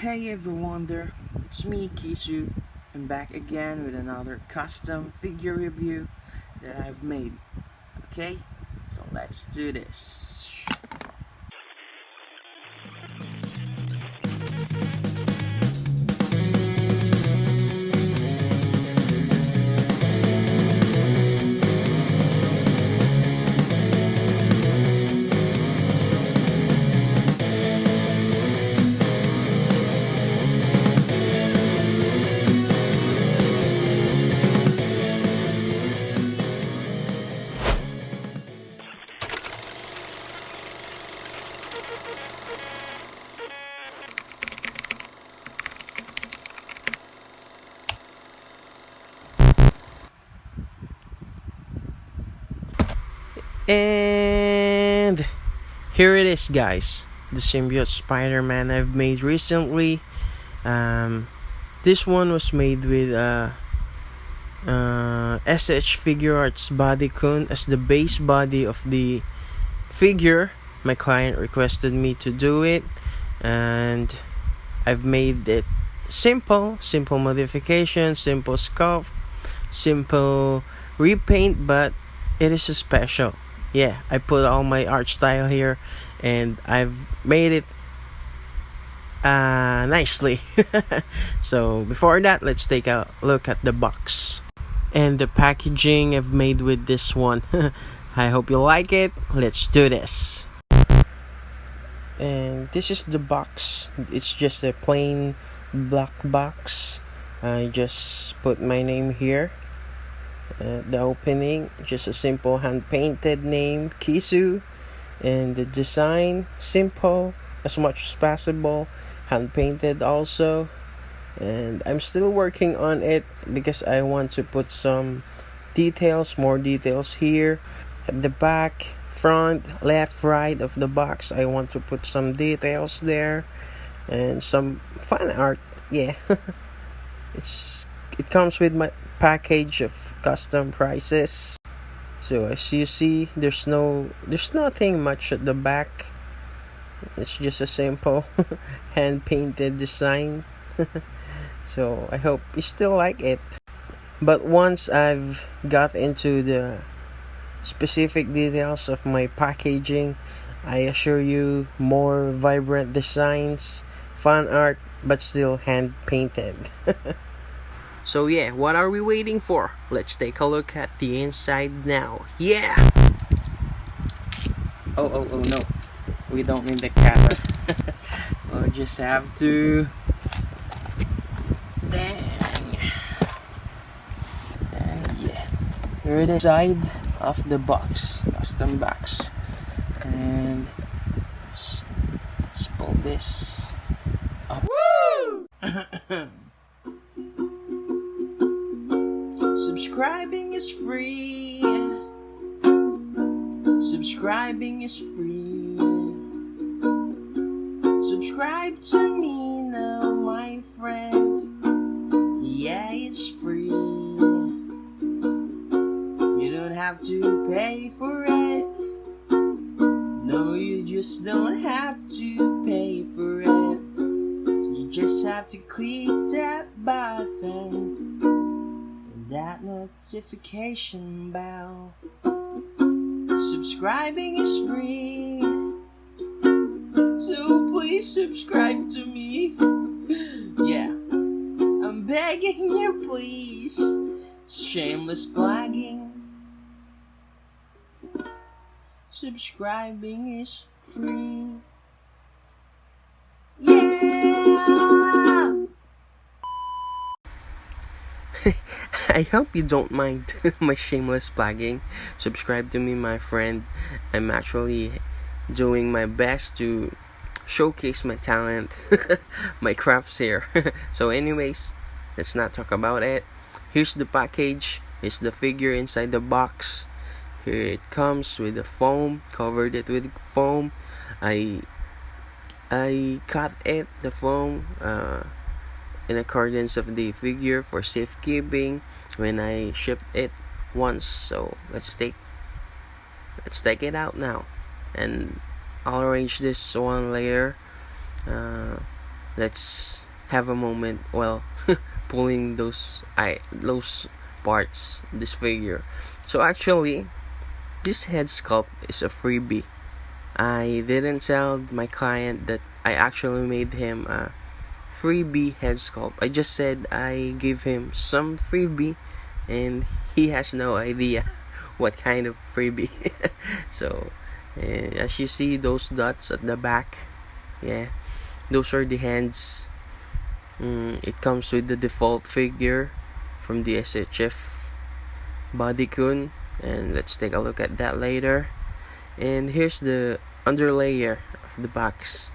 Hey everyone there, it's me Kisu. I'm back again with another custom figure review that I've made. Okay, so let's do this. And here it is, guys, the Symbiote Spider-Man I've made recently. This one was made with S.H.Figuarts Body Kun as the base body of the figure. My client requested me to do it, and I've made it simple modification, simple sculpt, simple repaint, but it is a special. Yeah, I put all my art style here, and I've made it nicely. So before that, let's take a look at the box and the packaging I've made with this one. I hope you like it. Let's do this. And this is the box. It's just a plain black box. I just put my name here at the opening, just a simple hand painted name, Kisu, and the design simple as much as possible, hand painted also. And I'm still working on it because I want to put some details, more details here at the back, front, left, right of the box. I want to put some details there and some fun art. Yeah. It comes with my package of custom prices. So as you see, there's nothing much at the back. It's just a simple hand painted design. So I hope you still like it. But once I've got into the specific details of my packaging, I assure you, more vibrant designs, fun art, but still hand painted. So yeah, what are we waiting for? Let's take a look at the inside now. Yeah! Oh no, we don't need the camera. We'll just have to... Dang! And yeah, here it is, side of the box, custom box. And let's pull this up. Woo! Subscribing is free. Subscribing is free. Subscribe to me now, my friend. Yeah, it's free. You don't have to pay for it. No, you just don't have to pay for it. You just have to click that button, that notification bell. Subscribing is free, so please subscribe to me. Yeah, I'm begging you, please. Shameless plugging. Subscribing is free. Yeah. I hope you don't mind my shameless plugging. Subscribe to me, my friend. I'm actually doing my best to showcase my talent, my crafts here. So anyways, let's not talk about it. Here's the package. Here's the figure inside the box. Here it comes with the foam, covered it with foam. I cut it, the foam, in accordance of the figure for safekeeping when I shipped it once. So let's take it out now, and I'll arrange this one later. let's have a moment while pulling those parts, this figure. So actually, this head sculpt is a freebie. I didn't tell my client that I actually made him a freebie head sculpt. I just said I gave him some freebie, and he has no idea what kind of freebie. So as you see those dots at the back, yeah, those are the hands. It comes with the default figure from the SHF Body Kun, and let's take a look at that later. And here's the underlayer of the box.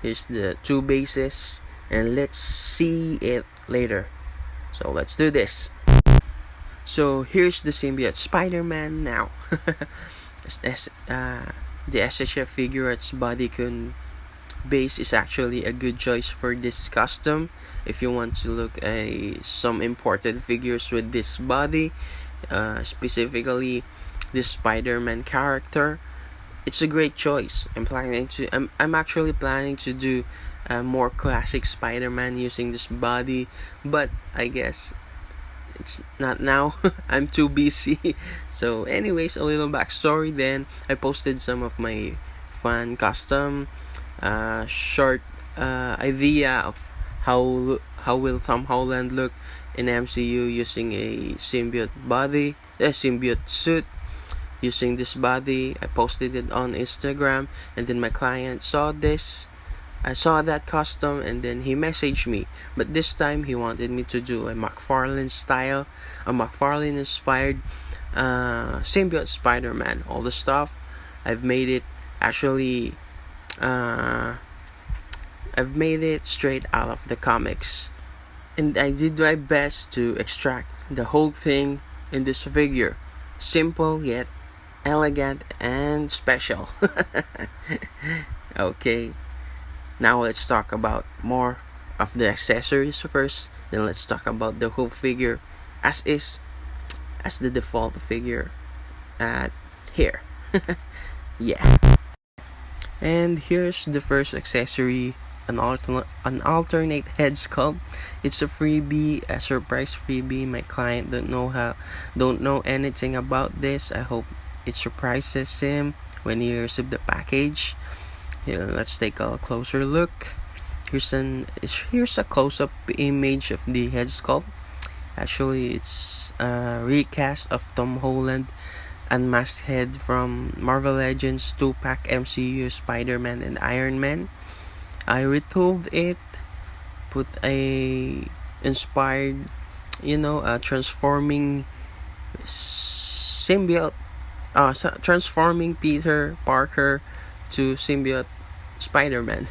Here's the two bases, and let's see it later. So let's do this. So here's the Symbiote Spider-Man now. The SHFiguarts Body Kun base is actually a good choice for this custom if you want to look some imported figures with this body, specifically this Spider-Man character. It's a great choice. I'm actually planning to do a more classic Spider-Man using this body, but I guess it's not now. I'm too busy. So anyways, a little backstory. Then I posted some of my fun custom short idea of how will Tom Holland look in MCU using a symbiote suit. Using this body, I posted it on Instagram, and then my client saw this. I saw that custom, and then he messaged me. But this time, he wanted me to do a McFarlane style, a McFarlane inspired symbiote Spider-Man. All the stuff I've made it actually. I've made it straight out of the comics, and I did my best to extract the whole thing in this figure. Simple yet elegant and special. Okay, now let's talk about more of the accessories first. Then let's talk about the whole figure as the default figure here. Yeah. And here's the first accessory, an alternate head sculpt. It's a freebie, a surprise freebie. My client don't know anything about this. I hope it surprises him when he receives the package. Here, let's take a closer look. Here's a close-up image of the head sculpt. Actually, it's a recast of Tom Holland unmasked head from Marvel Legends 2-pack MCU Spider-Man and Iron Man. I retooled it, put a inspired, transforming symbiote, transforming Peter Parker to symbiote Spider-Man.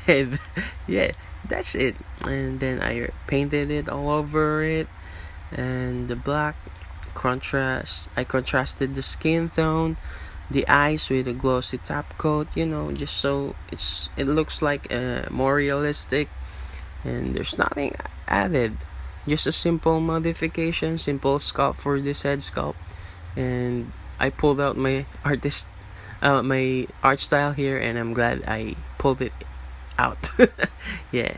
And yeah, that's it. And then I painted it all over it, and the black I contrasted the skin tone, the eyes with a glossy top coat, just so it looks like more realistic. And there's nothing added, just a simple modification, simple sculpt for this head sculpt. And I pulled out my my art style here, and I'm glad I pulled it out. Yeah.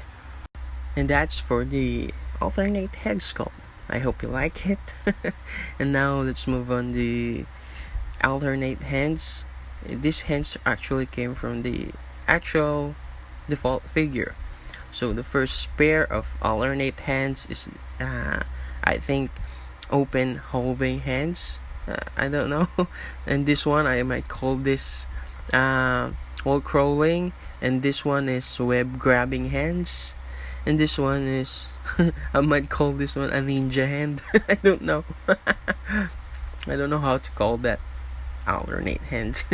And that's for the alternate head sculpt. I hope you like it. And now let's move on the alternate hands. These hands actually came from the actual default figure. So the first pair of alternate hands is I think open holding hands. I don't know. And this one I might call this wall crawling, and this one is web grabbing hands. And this one is, I might call this one a ninja hand. I don't know. I don't know how to call that alternate hands.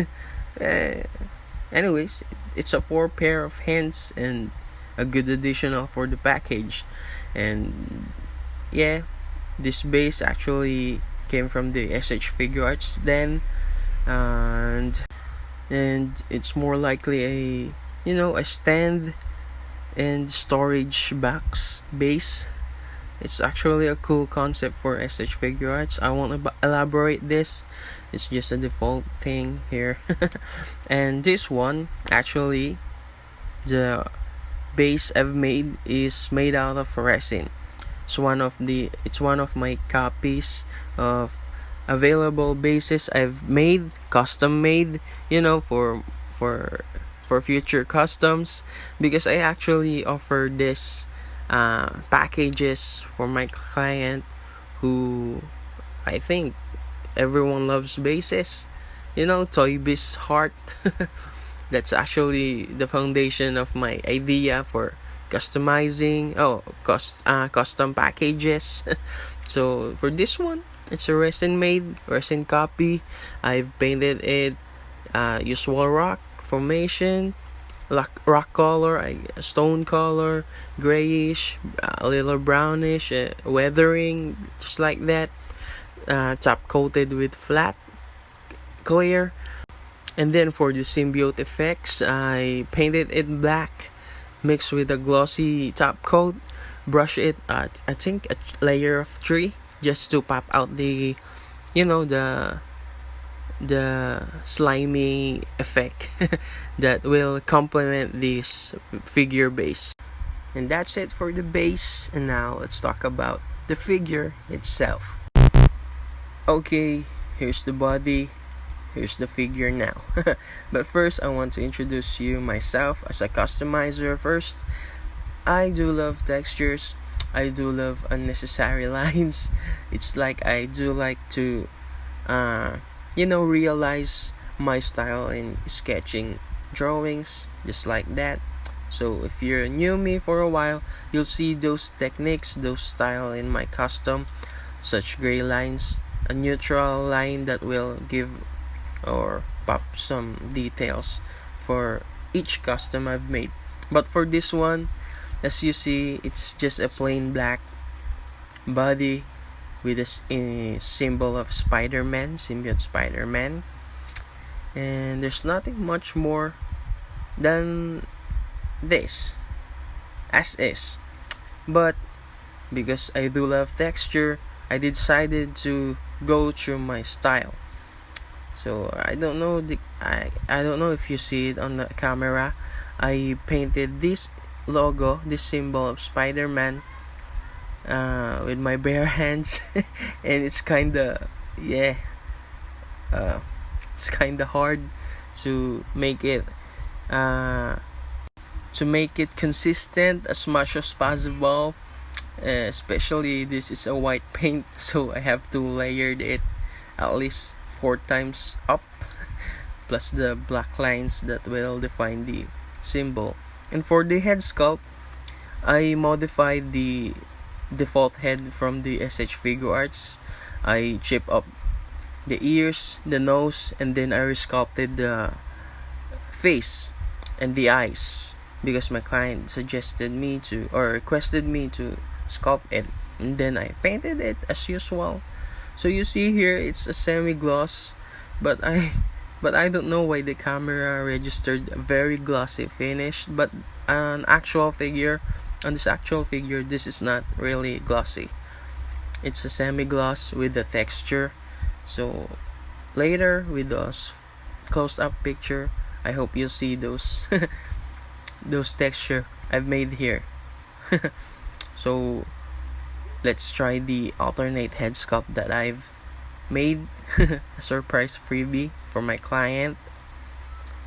Anyways, it's a 4 pair of hands and a good additional for the package. And yeah, this base actually came from the S.H.Figuarts then. And it's more likely a stand and storage box base. It's actually a cool concept for S.H.Figuarts. I won't elaborate this. It's just a default thing here. And this one, actually, the base I've made is made out of resin. It's one of my copies of available bases I've made, custom made, for future customs, because I actually offer this packages for my client who I think everyone loves bases. Toy Biz heart. That's actually the foundation of my idea for customizing custom packages. So for this one, it's a resin copy. I've painted it usual rock formation, rock color, stone color, grayish, a little brownish, weathering, just like that. Top coated with flat clear. And then for the symbiote effects, I painted it black, mixed with a glossy top coat. Brush it at, I think, a layer of 3, just to pop out the the slimy effect that will complement this figure base. And that's it for the base. And now let's talk about the figure itself. Okay, here's the body. Here's the figure now. But first, I want to introduce you myself as a customizer first. I do love textures. I do love unnecessary lines. It's like I do like to, realize my style in sketching drawings, just like that. So if you're new me for a while, you'll see those techniques, those style in my custom, such gray lines, a neutral line that will give or pop some details for each custom I've made. But for this one, as you see, it's just a plain black body with a symbol of Spider-Man, Symbiote Spider-Man. And there's nothing much more than this, as is. But because I do love texture, I decided to go through my style. So I don't know I don't know if you see it on the camera. I painted this logo, this symbol of Spider-Man, with my bare hands, and it's kinda it's kinda hard to make it consistent as much as possible. Especially this is a white paint, so I have to layer it at least 4 times up, plus the black lines that will define the symbol. And for the head sculpt, I modified the default head from the S.H.Figuarts. I chip up the ears, the nose, and then I resculpted the face and the eyes, because my client suggested me to, or requested me to sculpt it, and then I painted it as usual. So you see here, it's a semi-gloss, but I don't know why the camera registered a very glossy finish. But on this actual figure, this is not really glossy. It's a semi-gloss with the texture. So later with those close-up picture, I hope you see those those texture I've made here. So let's try the alternate head sculpt that I've made, a surprise freebie for my client.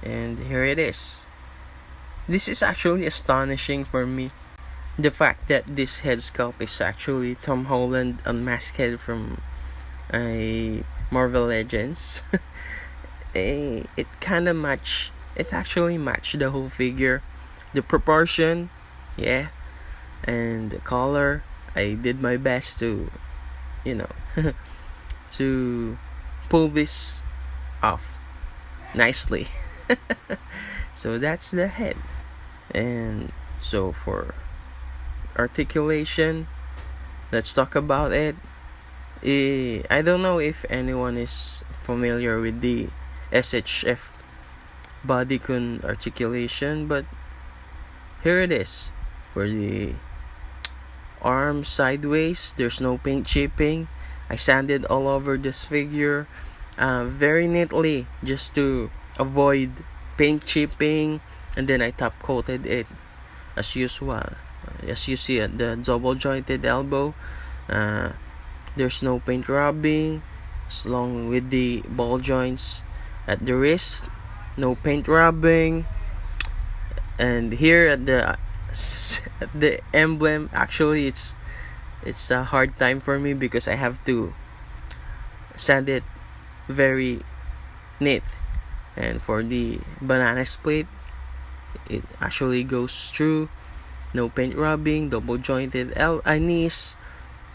And here it is. This is actually astonishing for me. The fact that this head sculpt is actually Tom Holland unmasked from Marvel Legends. It actually matched the whole figure. The proportion, and the color. I did my best to, to pull this off nicely. So that's the head. And so for articulation, let's talk about it. I don't know if anyone is familiar with the SHF Body Kun articulation, but here it is. For the arm sideways, there's no paint chipping. I sanded all over this figure very neatly, just to avoid paint chipping, and then I top coated it as usual. As you see at the double jointed elbow, there's no paint rubbing, along with the ball joints at the wrist, no paint rubbing. And here at the emblem, actually it's a hard time for me because I have to sand it very neat. And for the banana split, it actually goes through. No paint rubbing, double jointed knees,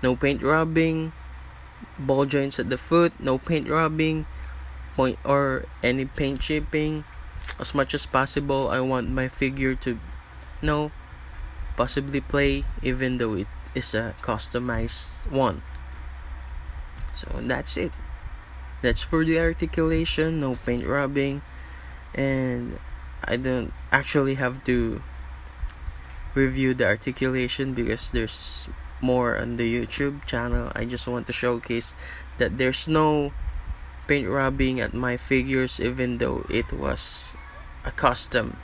no paint rubbing, ball joints at the foot, no paint rubbing, point or any paint chipping. As much as possible, I want my figure to possibly play, even though it is a customized one. So that's it. That's for the articulation, no paint rubbing, and I don't actually have to review the articulation because there's more on the YouTube channel. I just want to showcase that there's no paint rubbing at my figures, even though it was a custom.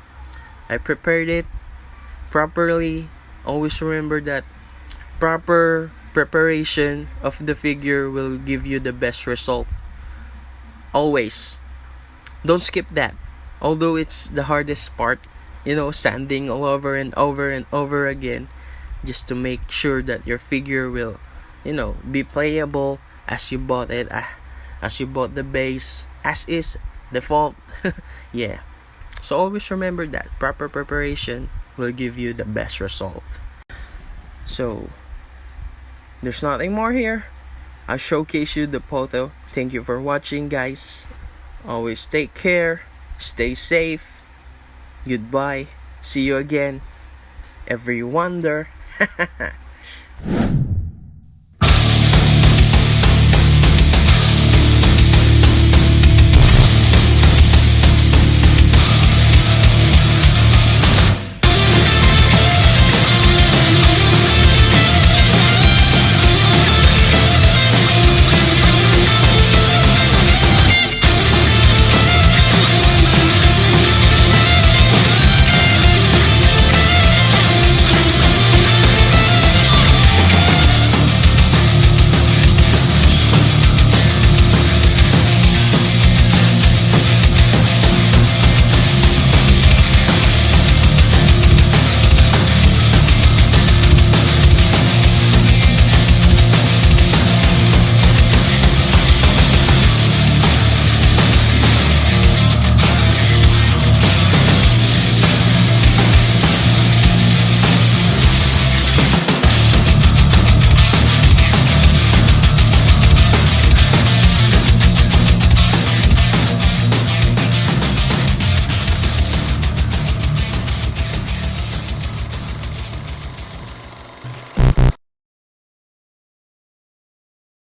I prepared it properly. Always remember that proper preparation of the figure will give you the best result. Always. Don't skip that. Although it's the hardest part, sanding all over and over and over again, just to make sure that your figure will, be playable as you bought it, as you bought the base, as is default. Yeah. So always remember that proper preparation will give you the best result. So there's nothing more here. I'll showcase you the photo. Thank you for watching, guys. Always take care, stay safe. Goodbye. See you again. Every wonder.